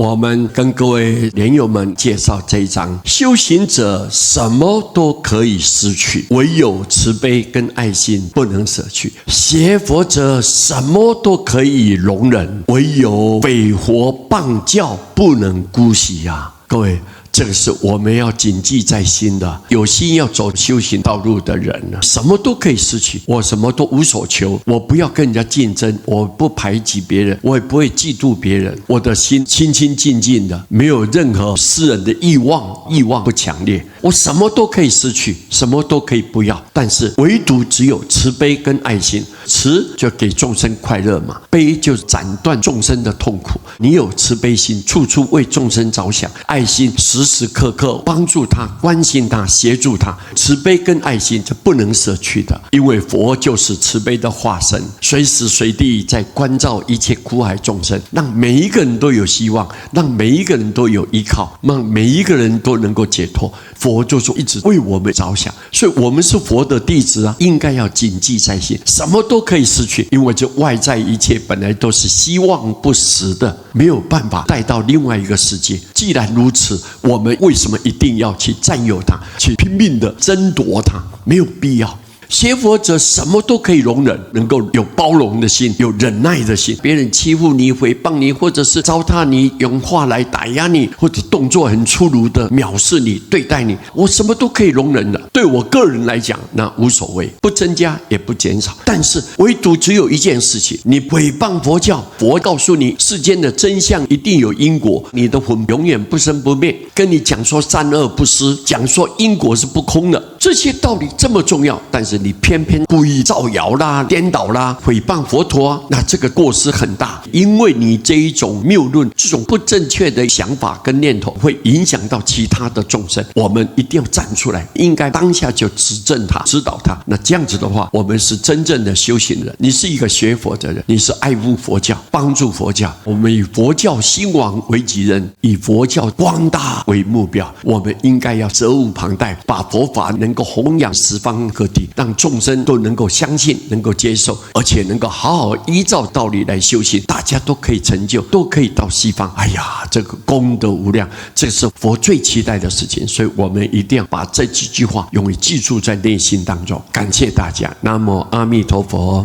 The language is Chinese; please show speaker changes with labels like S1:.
S1: 我们跟各位莲友们介绍这一章，修行者什么都可以失去，唯有慈悲跟爱心不能舍去；学佛者什么都可以容忍，唯有毁佛谤教不能姑息啊！各位，这个是我们要谨记在心的。有心要走修行道路的人呢，什么都可以失去，我什么都无所求，我不要跟人家竞争，我不排挤别人，我也不会嫉妒别人，我的心清清净净的，没有任何私人的欲望不强烈，我什么都可以失去，什么都可以不要，但是唯独只有慈悲跟爱心。慈就给众生快乐嘛，悲就斩断众生的痛苦。你有慈悲心，处处为众生着想；爱心时时刻刻帮助他、关心他、协助他。慈悲跟爱心是不能舍去的，因为佛就是慈悲的化身，随时随地在关照一切苦海众生，让每一个人都有希望，让每一个人都有依靠，让每一个人都能够解脱。佛就是一直为我们着想，所以我们是佛的弟子啊，应该要谨记在心，什么都可以失去，因为这外在一切本来都是希望不实的，没有办法带到另外一个世界。既然如此，我们为什么一定要去占有它，去拼命的争夺它？没有必要。学佛者什么都可以容忍，能够有包容的心，有忍耐的心。别人欺负你、诽谤你，或者是糟蹋你，用话来打压你，或者动作很粗鲁的藐视你、对待你，我什么都可以容忍的。对我个人来讲，那无所谓，不增加也不减少。但是唯独只有一件事情，你诽谤佛教，佛告诉你世间的真相一定有因果，你的魂永远不生不灭，跟你讲说善恶不施，讲说因果是不空的，这些道理这么重要，但是你偏偏故意造谣啦、颠倒啦、诽谤佛陀啊，那这个过失很大，因为你这一种谬论、这种不正确的想法跟念头，会影响到其他的众生。我们一定要站出来，应该当下就指正他、指导他。那这样子的话，我们是真正的修行人。你是一个学佛的人，你是爱护佛教、帮助佛教。我们以佛教兴亡为己任，以佛教光大为目标。我们应该要责无旁贷，把佛法能够弘扬十方各地，让众生都能够相信，能够接受，而且能够好好依照道理来修行，大家都可以成就，都可以到西方。哎呀，这个功德无量，这是佛最期待的事情。所以我们一定要把这几句话永远记住在内心当中。感谢大家，南无阿弥陀佛。